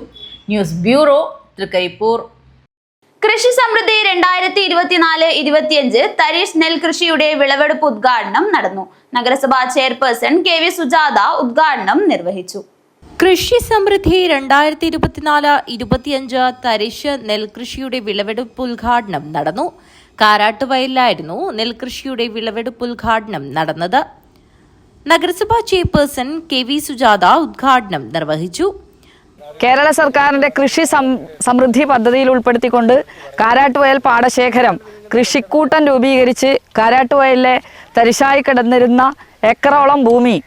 News bureau, Trikaripur. കൃഷി സമൃദ്ധി 2024-25 തരീഷ് നെൽകൃഷിയുടെ വിളവെടുപ്പ് ഉദ്ഘാടനം നടന്നു. നഗരസഭാ ചെയർപേഴ്സൺ KV സുജാത ഉദ്ഘാടനം നിർവഹിച്ചു. കൃഷി സമൃദ്ധി 2024-25 തരിശ് നെൽകൃഷിയുടെ വിളവെടുപ്പ് ഉദ്ഘാടനം നടന്നു. കാരാട്ടുവയലിലായിരുന്നു നെൽകൃഷിയുടെ വിളവെടുപ്പ് ഉദ്ഘാടനം നടന്നത്. നഗരസഭാ ചെയർപേഴ്സൺ KV സുജാത ഉദ്ഘാടനം നിർവഹിച്ചു. കേരള സർക്കാരിൻ്റെ കൃഷി സമൃദ്ധി പദ്ധതിയിൽ ഉൾപ്പെടുത്തിക്കൊണ്ട് കാരാട്ടുവയൽ പാടശേഖരം കൃഷിക്കൂട്ടം രൂപീകരിച്ച് കാരാട്ടുവയലിലെ തരിശായി കിടന്നിരുന്ന ഏക്കറോളം ഭൂമി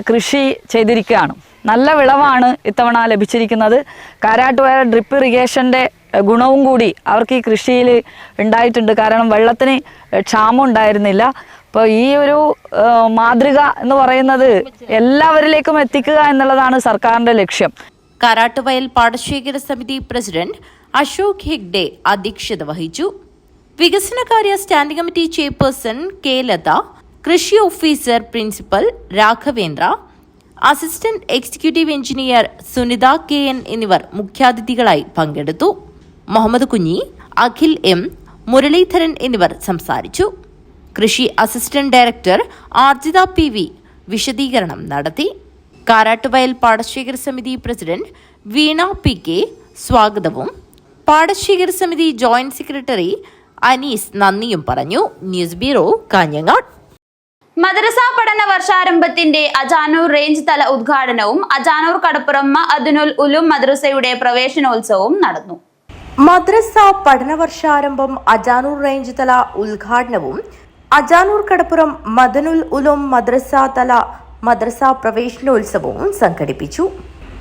കൃഷി ചെയ്തിരിക്കുകയാണ്. നല്ല വിളവാണ് ഇത്തവണ ലഭിച്ചിരിക്കുന്നത്. കാരാട്ടുവയൽ ഡ്രിപ്പ് ഇറിഗേഷൻ്റെ ഗുണവും കൂടി അവർക്ക് ഈ കൃഷിയിൽ ഉണ്ടായിട്ടുണ്ട്. കാരണം വെള്ളത്തിന് ക്ഷാമം ഉണ്ടായിരുന്നില്ല. അപ്പോൾ ഈ ഒരു മാതൃക എന്ന് പറയുന്നത് എല്ലാവരിലേക്കും എത്തിക്കുക എന്നുള്ളതാണ് സർക്കാരിൻ്റെ ലക്ഷ്യം. കാരാട്ടുവയൽ പാടശേഖര സമിതി പ്രസിഡന്റ് അശോക് ഹെഗ്ഡെ അധ്യക്ഷത വഹിച്ചു. വികസനകാര്യ standing committee chairperson K Latha, കൃഷി officer principal Raghavendra, assistant executive engineer Sunitha K N എന്നിവർ മുഖ്യാതിഥികളായി പങ്കെടുത്തു. മുഹമ്മദ് കുഞ്ഞി, അഖിൽ എം, മുരളീധരൻ എന്നിവർ സംസാരിച്ചു. കൃഷി അസിസ്റ്റന്റ് ഡയറക്ടർ ആർജിത പി വി വിശദീകരണം നടത്തി. കാരാട്ടുവയൽ പാടശേഖര സമിതി പ്രസിഡന്റ് വീണ പി കെ സ്വാഗതവും പാടശേഖര സമിതി ജോയിന്റ് സെക്രട്ടറി അനീസ് നന്ദിയും പറഞ്ഞു. News bureau, Kanhangad. മദ്രസ പഠന വർഷാരംഭത്തിന്റെ അജാനൂർ റേഞ്ച് തല ഉദ്ഘാടനവും അജാനൂർ കടപ്പുറം മഅദനുൽ ഉലൂം മദ്രസയുടെ പ്രവേശനോത്സവവും നടന്നു. മദ്രസ പഠന വർഷാരംഭം അജാനൂർ റേഞ്ച് തല ഉദ്ഘാടനവും അജാനൂർ കടപ്പുറം മഅദനുൽ ഉലൂം മദ്രസ തല മദ്രസ പ്രവേശനോത്സവവും സംഘടിപ്പിച്ചു.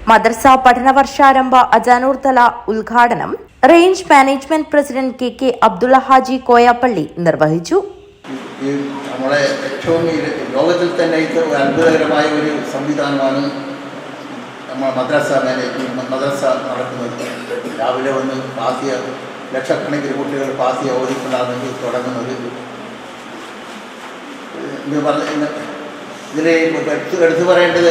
മദ്രസ പഠന വർഷാരംഭ അജാനൂർ തല ഉദ്ഘാടനം range management president K K Abdulla Haji Koyappally നിർവഹിച്ചു. നമ്മുടെ ഏറ്റവും ലോകത്തിൽ തന്നെ ഇത്ര അത്ഭുതകരമായ ഒരു സംവിധാനമാണ് നമ്മൾ മദ്രസ നടക്കുന്നത്. രാവിലെ വന്ന് പാസിയ ലക്ഷക്കണക്കിന് കുട്ടികൾ പാസിയ ഓതിക്കൊണ്ടാണ് തുടങ്ങുന്നത്. ഇതിൽ എടുത്തു പറയേണ്ടത്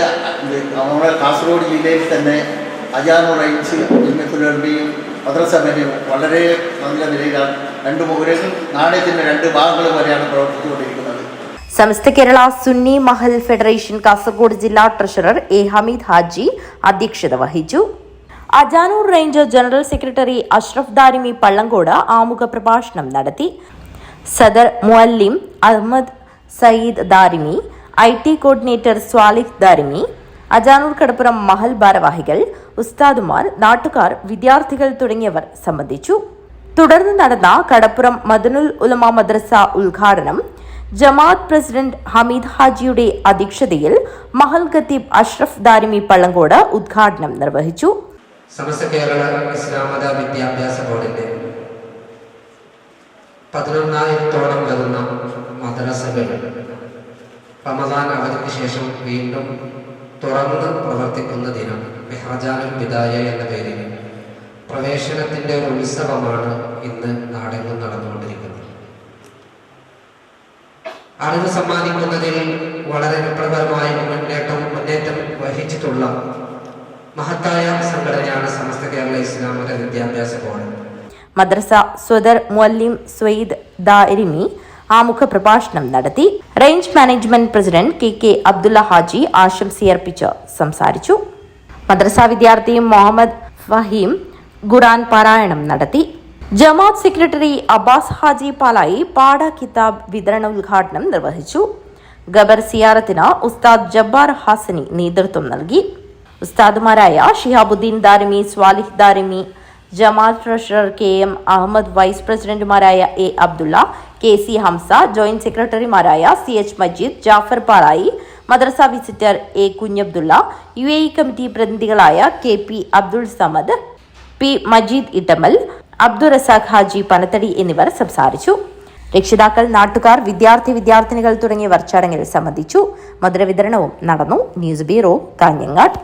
നമ്മുടെ കാസർഗോഡ് ജില്ലയിൽ തന്നെ അജാനൂർ റേഞ്ച് ജമിയത്തുൽ മദ്രസ വളരെ നല്ല നിലയിലാണ്. ഒരു നാണയത്തിൻ്റെ രണ്ട് ഭാഗങ്ങൾ വരെയാണ് പ്രവർത്തിച്ചുകൊണ്ടിരിക്കുന്നത്. സമസ്ത കേരള സുന്നി മഹൽ ഫെഡറേഷൻ കാസർഗോഡ് ജില്ലാ ട്രഷറർ എ ഹമീദ് ഹാജി അധ്യക്ഷത വഹിച്ചു. Ajanur range general secretary Ashraf Darimi Pallankode ആമുഖ പ്രഭാഷണം നടത്തി. സദർ മുഅല്ലിം അഹമ്മദ് സയ്യിദ് ദാരിമി, IT കോർഡിനേറ്റർ സ്വാലിഹ് ദാരിമി, അജാനൂർ കടപ്പുറം മഹൽ ഭാരവാഹികൾ, ഉസ്താദുമാർ, നാട്ടുകാർ, വിദ്യാർത്ഥികൾ തുടങ്ങിയവർ സംബന്ധിച്ചു. തുടർന്ന് നടന്ന കടപ്പുറം മഅദനുൽ ഉലമ മദ്രസ ഉദ്ഘാടനം ജമാഅത്ത് പ്രസിഡന്റ് ഹമീദ് ഹാജിയുടെ അധ്യക്ഷതയിൽ മഹൽ ഖത്തീബ് അഷ്റഫ് ദാരിമി പള്ളങ്കോട് ഉദ്ഘാടനം നിർവഹിച്ചു. സമസ്ത കേരള ഇസ്ലാം മത വിദ്യാഭ്യാസ ബോർഡിന്റെ 11,000-ഓളം വരുന്ന മദ്രസകൾ റമദാൻ അവധിക്ക് ശേഷം വീണ്ടും തുറന്ന് പ്രവർത്തിക്കുന്ന ദിനം മെഹ്റജാനുൽ ബിദായ എന്ന പേരിൽ പ്രവേശനത്തിന്റെ ഉത്സവമാണ് ഇന്ന് നാടെങ്ങും നടന്നുകൊണ്ടിരിക്കുന്നത്. അറിവ് സമ്മാനിക്കുന്നതിൽ വളരെ വിപ്ലവകരമായ മുന്നേറ്റം വഹിച്ചിട്ടുള്ള മഹത്തായ സംഘടനയാണ് സമസ്ത കേരള ഇസ്ലാം മത വിദ്യാഭ്യാസ ബോർഡ്. മദ്രസ സ്വദർ മുഅല്ലിം സയ്യിദ് ദാരിമി ആമുഖ പ്രഭാഷണം നടത്തി. Range management president K K Abdulla Haji ആശംസയർപ്പിച്ച് സംസാരിച്ചു. മദ്രസ വിദ്യാർത്ഥി മുഹമ്മദ് ഫഹീം ഖുർആൻ പാരായണം നടത്തി. ജമാഅത്ത് സെക്രട്ടറി അബ്ബാസ് ഹാജി പാലായി പാഠ കിതാബ് വിതരണ ഉദ്ഘാടനം നിർവഹിച്ചു. ഖബർ സിയാറത്തിന് ഉസ്താദ് ജബ്ബാർ ഹാസനി നേതൃത്വം നൽകി. ഉസ്താദുമാരായ ഷിഹാബുദ്ദീൻ ദാരിമി, സ്വാലിഹ് ദാരിമി, ജമാഅത്ത് ട്രഷറർ KM അഹമ്മദ്, വൈസ് പ്രസിഡന്റുമാരായ A Abdulla, KC Hamza, joint സെക്രട്ടറിമാരായ CH മജീദ്, ജാഫർ പാറായി, മദ്രസ visitor A Kunhabdulla, UAE committee പ്രതിനിധികളായ KP അബ്ദുൾ സമദ്, P മജീദ് ഇട്ടമൽ, അബ്ദുറസാഖ് ഹാജി പനത്തടി എന്നിവർ സംസാരിച്ചു. രക്ഷിതാക്കൾ, നാട്ടുകാർ, വിദ്യാർത്ഥിനികൾ തുടങ്ങിയവർ ചടങ്ങിൽ സംബന്ധിച്ചു. മധുരവിതരണവും നടന്നു. News bureau, Kanhangad.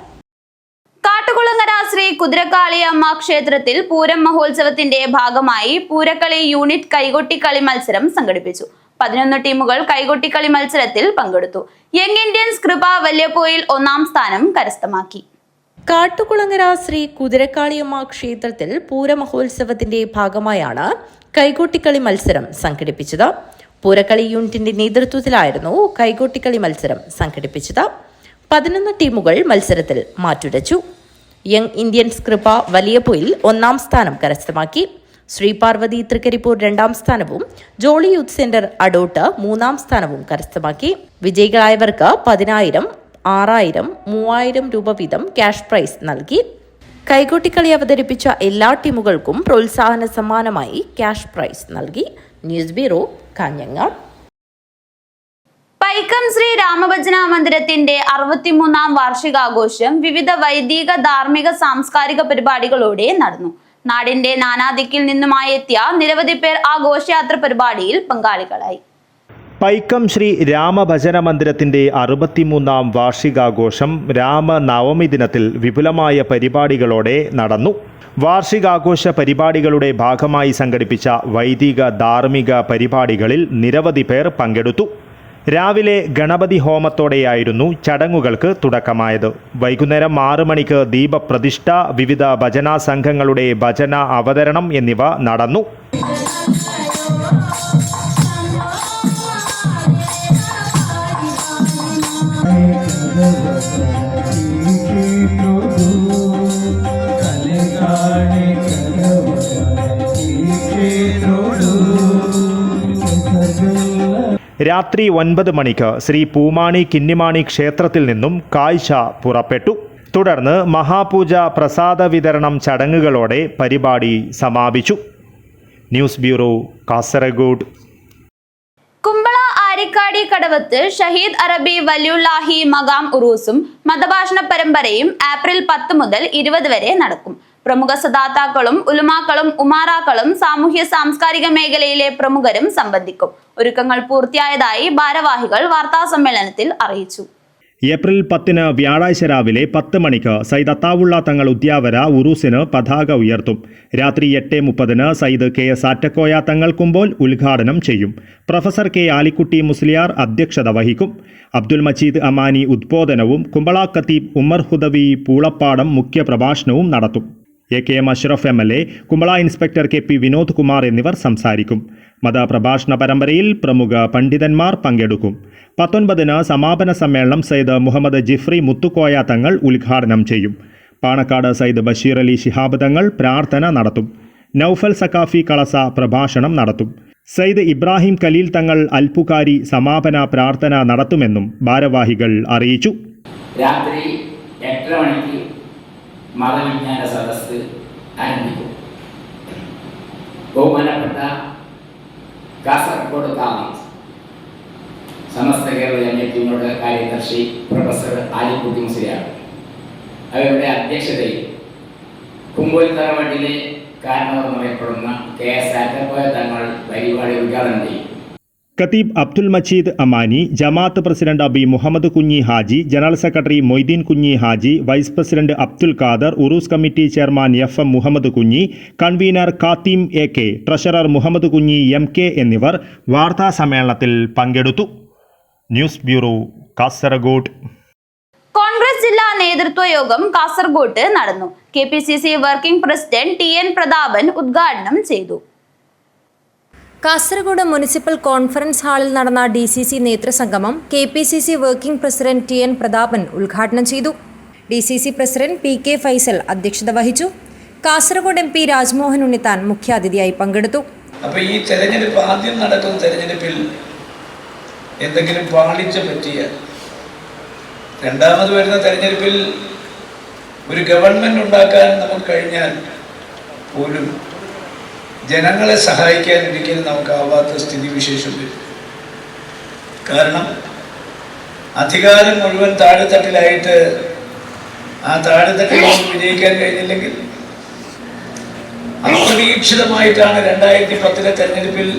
കാട്ടുകുളങ്ങര ശ്രീ കുതിരക്കാളിയമ്മ ക്ഷേത്രത്തിൽ പൂരം മഹോത്സവത്തിന്റെ ഭാഗമായി പൂരക്കളി യൂണിറ്റ് കൈകൊട്ടിക്കളി മത്സരം സംഘടിപ്പിച്ചു. 11 ടീമുകൾ കൈകൊട്ടിക്കളി മത്സരത്തിൽ പങ്കെടുത്തു. യങ് ഇന്ത്യൻസ് കൃപ വല്യപ്പോയിൽ 1ാം സ്ഥാനം കരസ്ഥമാക്കി. കാട്ടുകുളങ്ങര ശ്രീ കുതിരക്കാളിയമ്മ ക്ഷേത്രത്തിൽ പൂരമഹോത്സവത്തിന്റെ ഭാഗമായാണ് കൈകൊട്ടിക്കളി മത്സരം സംഘടിപ്പിച്ചത്. പൂരക്കളി യൂണിറ്റിന്റെ നേതൃത്വത്തിലായിരുന്നു കൈകൊട്ടിക്കളി മത്സരം സംഘടിപ്പിച്ചത്. 11 ടീമുകൾ മത്സരത്തിൽ മാറ്റുരച്ചു. യങ് ഇന്ത്യൻസ് കൃപ വലിയപ്പോയിൽ 1ാം സ്ഥാനം കരസ്ഥമാക്കി. ശ്രീ പാർവതി തൃക്കരിപ്പൂർ 2ാം സ്ഥാനവും ജോളി യൂത്ത് സെന്റർ അടോട്ട് 3ാം സ്ഥാനവും കരസ്ഥമാക്കി. വിജയികളായവർക്ക് 10,000, 6,000, 3,000 രൂപ വീതം ക്യാഷ് പ്രൈസ് നൽകി. കൈകൊട്ടിക്കളി അവതരിപ്പിച്ച എല്ലാ ടീമുകൾക്കും പ്രോത്സാഹന സമ്മാനമായി ക്യാഷ് പ്രൈസ് നൽകി. News bureau, Kanhangad. പൈക്കം ശ്രീ രാമഭജന മന്ദിരത്തിന്റെ 63-ാം വാർഷികാഘോഷം വിവിധ വൈദിക, ധാർമ്മിക, സാംസ്കാരിക പരിപാടികളോടെ നടന്നു. നാടിന്റെ നാനാദിക്കിൽ നിന്നുമായി എത്തിയ നിരവധി പേർ ആ ഘോഷയാത്ര പരിപാടിയിൽ പങ്കാളികളായി. പൈക്കം ശ്രീ രാമഭജന മന്ദിരത്തിൻ്റെ 63-ാം വാർഷികാഘോഷം രാമനവമി ദിനത്തിൽ വിപുലമായ പരിപാടികളോടെ നടന്നു. വാർഷികാഘോഷ പരിപാടികളുടെ ഭാഗമായി സംഘടിപ്പിച്ച വൈദിക, ധാർമ്മിക പരിപാടികളിൽ നിരവധി പേർ പങ്കെടുത്തു. രാവിലെ ഗണപതി ഹോമത്തോടെയായിരുന്നു ചടങ്ങുകൾക്ക് തുടക്കമായത്. വൈകുന്നേരം 6 മണിക്ക് ദീപപ്രതിഷ്ഠ, വിവിധ ഭജനാ സംഘങ്ങളുടെ ഭജന അവതരണം എന്നിവ നടന്നു. രാത്രി 9 മണിക്ക് ശ്രീ പൂമാണി കിന്നിമാണി ക്ഷേത്രത്തിൽ നിന്നും കാഴ്ച പുറപ്പെട്ടു. തുടർന്ന് മഹാപൂജ, പ്രസാദ വിതരണം ചടങ്ങുകളോടെ പരിപാടി സമാപിച്ചു. News bureau, Kasaragod. Kumbla Arikkadi Kadavath Shaheed Arabi Valiyullahi മഖാം ഉറൂസും മതഭാഷണ പരമ്പരയും April 10 മുതൽ 20 വരെ നടക്കും. പ്രമുഖ സദാത്താക്കളും ഉലമാക്കളും ഉമാറാക്കളും സാമൂഹ്യ സാംസ്കാരിക മേഖലയിലെ പ്രമുഖരും സംബന്ധിക്കും. ഒരുക്കങ്ങൾ പൂർത്തിയായതായി ഭാരവാഹികൾ വാർത്താസമ്മേളനത്തിൽ അറിയിച്ചു. ഏപ്രിൽ 10 വ്യാഴാഴ്ച രാവിലെ 10 മണിക്ക് സയ്യിദ് അത്താവുള്ള തങ്ങൾ ഉദ്യാവര ഉറൂസിന് പതാക ഉയർത്തും. രാത്രി 8:30 സയ്യിദ് KS ആറ്റക്കോയ തങ്ങൾ കുമ്പോൾ ഉദ്ഘാടനം ചെയ്യും. പ്രൊഫസർ K ആലിക്കുട്ടി മുസ്ലിയാർ അധ്യക്ഷത വഹിക്കും. അബ്ദുൽ മജീദ് അമാനി ഉദ്ബോധനവും കുമ്പള ഖത്തീബ് ഉമർ ഹുദവി പൂളപ്പാടം മുഖ്യപ്രഭാഷണവും നടത്തും. AKM Ashraf MLA, Kumbala inspector KP Vinod Kumar എന്നിവർ സംസാരിക്കും. മതപ്രഭാഷണ പരമ്പരയിൽ പ്രമുഖ പണ്ഡിതന്മാർ പങ്കെടുക്കും. 19 സമാപന സമ്മേളനം സയ്യിദ് മുഹമ്മദ് ജിഫ്രി മുത്തുക്കോയ തങ്ങൾ ഉദ്ഘാടനം ചെയ്യും. പാണക്കാട് സയ്യിദ് ബഷീർ അലി ശിഹാബ് തങ്ങൾ പ്രാർത്ഥന നടത്തും. നൌഫൽ സക്കാഫി കളസ പ്രഭാഷണം നടത്തും. സയ്യിദ് ഇബ്രാഹിം ഖലീൽ തങ്ങൾ അൽപുകാരി സമാപന പ്രാർത്ഥന നടത്തുമെന്നും ഭാരവാഹികൾ അറിയിച്ചു. രാത്രി 8:30 മണിക്ക് മതവിജ്ഞാന സദസ്സ് ആരംഭിക്കും. ബഹുമാനപ്പെട്ട കാസർഗോഡ് താമസ് സമസ്ത കേരള ജമിയത്തിനോട് കാര്യദർശി പ്രൊഫസർ ആലിക്കുട്ടി മുസ്ലിയാർ അവരുടെ അധ്യക്ഷതയിൽ കുമ്പോൽ തറവാട്ടിലെ കാരണവരെന്നറിയപ്പെടുന്ന KS ആറ്റക്കോയ തങ്ങൾ പരിപാടി ഉദ്ഘാടനം ചെയ്യും. ഖത്തീബ് അബ്ദുൽ മജീദ് അമാനി, ജമാഅത്ത് president Abi Muhammad Kunhi Haji, general secretary Moideen കുഞ്ഞി ഹാജി, വൈസ് പ്രസിഡന്റ് അബ്ദുൽ ഖാദർ, ഉറൂസ് committee chairman FM Muhammad Kunhi, convener കാത്തിം AK, treasurer Muhammad Kunhi MK എന്നിവർ വാർത്താ സമ്മേളനത്തിൽ പങ്കെടുത്തു. News bureau, Kasaragod. കോൺഗ്രസ് ജില്ലാ നേതൃത്വ യോഗം കാസർഗോഡ് നടന്നു. KPCC working president TN Prathapan ഉദ്ഘാടനം ചെയ്തു. കാസർഗോഡ് മുനിസിപ്പൽ കോൺഫറൻസ് ഹാളിൽ നടന്ന DCC നേതൃസംഗമം KPCC working president TN Prathapan ഉദ്ഘാടനം ചെയ്തു. DCC പ്രസിഡന്റ് PK ഫൈസൽ അധ്യക്ഷത വഹിച്ചു. കാസർഗോഡ് MP രാജ്മോഹൻ ഉണ്ണിത്താൻ മുഖ്യാതിഥിയായി പങ്കെടുത്തു. അപ്പോൾ ഈ തെരഞ്ഞെടുപ്പ് ആദ്യം നടക്കുന്ന തെരഞ്ഞെടുപ്പിൽ എന്തെങ്കിലും പാളിച്ച പറ്റിയ രണ്ടാമത് വരുന്ന തെരഞ്ഞെടുപ്പിൽ ഒരു ഗവൺമെൻറ് ഉണ്ടാക്കാൻ നമുക്ക് കഴിഞ്ഞാൽ പോലും ജനങ്ങളെ സഹായിക്കാൻ ഒരിക്കലും നമുക്കാവാത്ത സ്ഥിതിവിശേഷം വരും. കാരണം അധികാരം മുഴുവൻ താഴെത്തട്ടിലായിട്ട് ആ താഴെത്തട്ടിൽ വിജയിക്കാൻ കഴിഞ്ഞില്ലെങ്കിൽ അപ്രതീക്ഷിതമായിട്ടാണ് 2010 തെരഞ്ഞെടുപ്പിൽ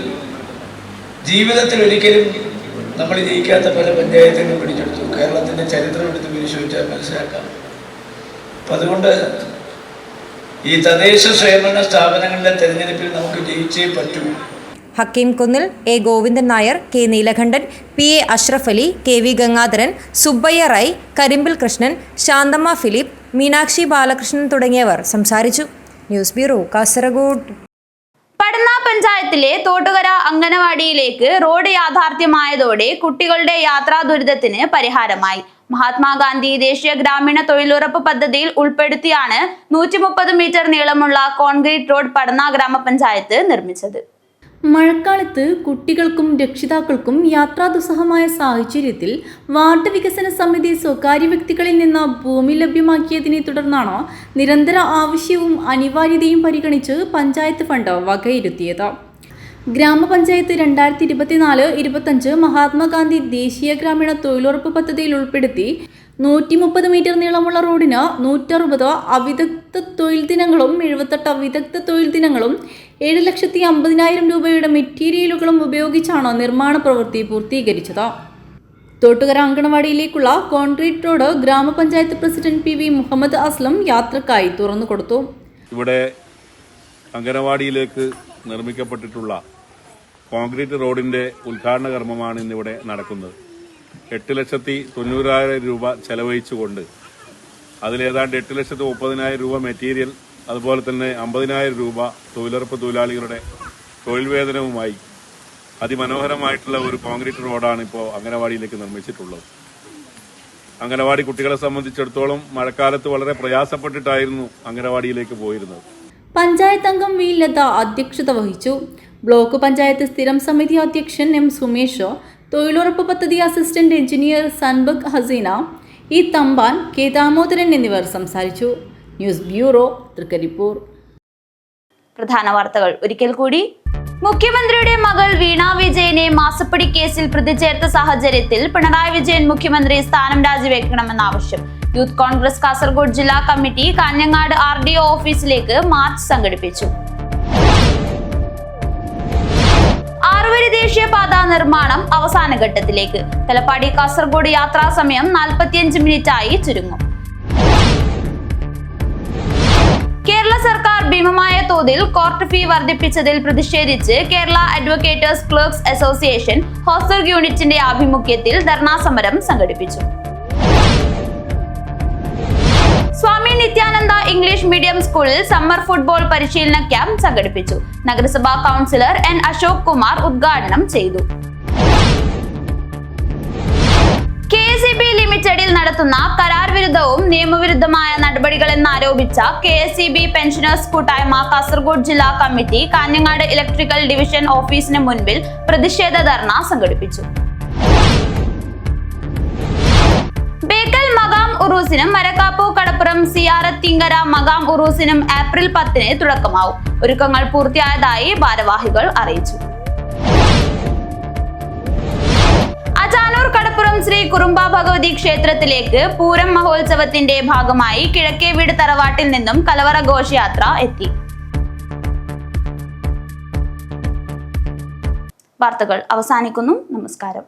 ജീവിതത്തിൽ ഒരിക്കലും നമ്മൾ ജയിക്കാത്ത പല പഞ്ചായത്തുകളും പിടിച്ചെടുത്തു. കേരളത്തിൻ്റെ ചരിത്രം എടുത്ത് പരിശോധിച്ചാൽ മനസ്സിലാക്കാം. അപ്പം അതുകൊണ്ട് ഈ തദ്ദേശ സ്വയംഭരണ സ്ഥാപനങ്ങളിലെ തെരഞ്ഞെടുപ്പിൽ നമുക്ക് ജയിച്ചേ പറ്റൂ. Hakeem Kunnil, A Govindan Nair, K Neelakandan, PA Ashraf Ali, KV Gangadharan, Subbaiah Rai, Karimpil Krishnan, Santhamma Philip, Meenakshi Balakrishnan തുടങ്ങിയവർ സംസാരിച്ചു. News bureau, Kasaragod. പടന്ന പഞ്ചായത്തിലെ തോട്ടുകര അംഗനവാടിയിലേക്ക് റോഡ് യാഥാർത്ഥ്യമായതോടെ കുട്ടികളുടെ യാത്രാ ദുരിതത്തിന് പരിഹാരമായി. മഹാത്മാഗാന്ധി ദേശീയ ഗ്രാമീണ തൊഴിലുറപ്പ് പദ്ധതിയിൽ ഉൾപ്പെടുത്തിയാണ് 130 മീറ്റർ നീളമുള്ള കോൺക്രീറ്റ് റോഡ് പടന്ന ഗ്രാമപഞ്ചായത്ത് നിർമ്മിച്ചത്. മഴക്കാലത്ത് കുട്ടികൾക്കും രക്ഷിതാക്കൾക്കും യാത്രാ ദുസ്സഹമായ സാഹചര്യത്തിൽ വാർഡ് വികസന സമിതി സ്വകാര്യ വ്യക്തികളിൽ നിന്ന് ഭൂമി ലഭ്യമാക്കിയതിനെ തുടർന്നാണ് നിരന്തര ആവശ്യവും അനിവാര്യതയും പരിഗണിച്ച് പഞ്ചായത്ത് ഫണ്ട് വകയിരുത്തിയത്. ഗ്രാമപഞ്ചായത്ത് 2024-25 മഹാത്മാഗാന്ധി ദേശീയ ഗ്രാമീണ തൊഴിലുറപ്പ് പദ്ധതിയിൽ ഉൾപ്പെടുത്തി 130 മീറ്റർ നീളമുള്ള റോഡിന് 160 അവിദഗ്ധ തൊഴിൽ ദിനങ്ങളും 78 വിദഗ്ധ തൊഴിൽ ദിനങ്ങളും 7,50,000 രൂപയുടെ മെറ്റീരിയലുകളും ഉപയോഗിച്ചാണ് നിർമ്മാണ പ്രവൃത്തി പൂർത്തീകരിച്ചത്. തോട്ടുകര അങ്കണവാടിയിലേക്കുള്ള കോൺക്രീറ്റ് റോഡ് ഗ്രാമപഞ്ചായത്ത് പ്രസിഡന്റ് PV മുഹമ്മദ് അസ്ലം യാത്രക്കായി തുറന്നുകൊടുത്തു. ഇവിടെ അങ്കണവാടിയിലേക്ക് നിർമ്മിക്കപ്പെട്ടിട്ടുള്ള കോൺക്രീറ്റ് റോഡിന്റെ ഉദ്ഘാടന കർമ്മമാണ് ഇന്നിവിടെ നടക്കുന്നത്. 8,90,000 രൂപ ചെലവഴിച്ചുകൊണ്ട് അതിലേതാണ്ട് 8,30,000 രൂപ മെറ്റീരിയൽ, അതുപോലെ തന്നെ 50,000 രൂപ തൊഴിലുറപ്പ് തൊഴിലാളികളുടെ തൊഴിൽ വേതനവുമായി അതിമനോഹരമായിട്ടുള്ള ഒരു കോൺക്രീറ്റ് റോഡാണ് ഇപ്പോൾ അംഗനവാടിയിലേക്ക് നിർമ്മിച്ചിട്ടുള്ളത്. അംഗനവാടി കുട്ടികളെ സംബന്ധിച്ചിടത്തോളം മഴക്കാലത്ത് വളരെ പ്രയാസപ്പെട്ടിട്ടായിരുന്നു അംഗനവാടിയിലേക്ക് പോയിരുന്നത്. പഞ്ചായത്ത് അംഗം വി ലത അധ്യക്ഷത വഹിച്ചു. ബ്ലോക്ക് പഞ്ചായത്ത് സ്ഥിരം സമിതി അധ്യക്ഷൻ M സുമേഷ്, തൊഴിലുറപ്പ് പദ്ധതി assistant engineer Sanbak Haseena, E Thampan, K Damodaran എന്നിവർ സംസാരിച്ചു. News bureau, Trikaripur. പ്രധാന വാർത്തകൾ ഒരിക്കൽ കൂടി. മുഖ്യമന്ത്രിയുടെ മകൾ വീണ വിജയനെ മാസപ്പടി കേസിൽ പ്രതി ചേർത്ത സാഹചര്യത്തിൽ പിണറായി വിജയൻ മുഖ്യമന്ത്രി സ്ഥാനം രാജിവെക്കണമെന്ന ആവശ്യം. യൂത്ത് കോൺഗ്രസ് കാസർഗോഡ് ജില്ലാ കമ്മിറ്റി കാഞ്ഞങ്ങാട് RDO ഓഫീസിലേക്ക് മാർച്ച് സംഘടിപ്പിച്ചു. ആറുവരി ദേശീയപാത നിർമ്മാണം അവസാന ഘട്ടത്തിലേക്ക്. തലപ്പാടി കാസർഗോഡ് യാത്രാ സമയം 45 മിനിറ്റായി ചുരുങ്ങും. കേരള സർക്കാർ ഭീമമായ തോതിൽ കോർട്ട് ഫീ വർദ്ധിപ്പിച്ചതിൽ പ്രതിഷേധിച്ച് കേരള അഡ്വക്കേറ്റേഴ്സ് ക്ലർക്സ് അസോസിയേഷൻ ഹോസ്റ്റൽ യൂണിറ്റിന്റെ ആഭിമുഖ്യത്തിൽ ധർണാ സമരം സംഘടിപ്പിച്ചു. സ്വാമി നിത്യാനന്ദ ഇംഗ്ലീഷ് മീഡിയം സ്കൂളിൽ സമ്മർ ഫുട്ബോൾ പരിശീലന ക്യാമ്പ് സംഘടിപ്പിച്ചു. നഗരസഭാ കൗൺസിലർ N അശോക് കുമാർ ഉദ്ഘാടനം ചെയ്തു. KSEB ലിമിറ്റഡിൽ നടത്തുന്ന കരാർ വിരുദ്ധവും നിയമവിരുദ്ധമായ നടപടികളെന്നാരോപിച്ച KSEB പെൻഷനേഴ്സ് കൂട്ടായ്മ കാസർഗോഡ് ജില്ലാ കമ്മിറ്റി കാഞ്ഞങ്ങാട് ഇലക്ട്രിക്കൽ ഡിവിഷൻ ഓഫീസിന് മുൻപിൽ പ്രതിഷേധ ധർണ സംഘടിപ്പിച്ചു. ബേക്കൽ മകാം ഉറൂസിനും മരക്കാപ്പു കടപ്പുറം സിയാറത്തിങ്കര മകാം ഉറൂസിനും ഏപ്രിൽ 10-ന് തുടക്കമാവും. ഒരുക്കങ്ങൾ പൂർത്തിയായതായി ഭാരവാഹികൾ അറിയിച്ചു. അജാനൂർ കടപ്പുറം ശ്രീ കുറുമ്പ ഭഗവതി ക്ഷേത്രത്തിലേക്ക് പൂരം മഹോത്സവത്തിന്റെ ഭാഗമായി കിഴക്കേ വീട് തറവാട്ടിൽ നിന്നും കലവറ ഘോഷയാത്ര എത്തി. വാർത്തകൾ അവസാനിക്കുന്നു. നമസ്കാരം.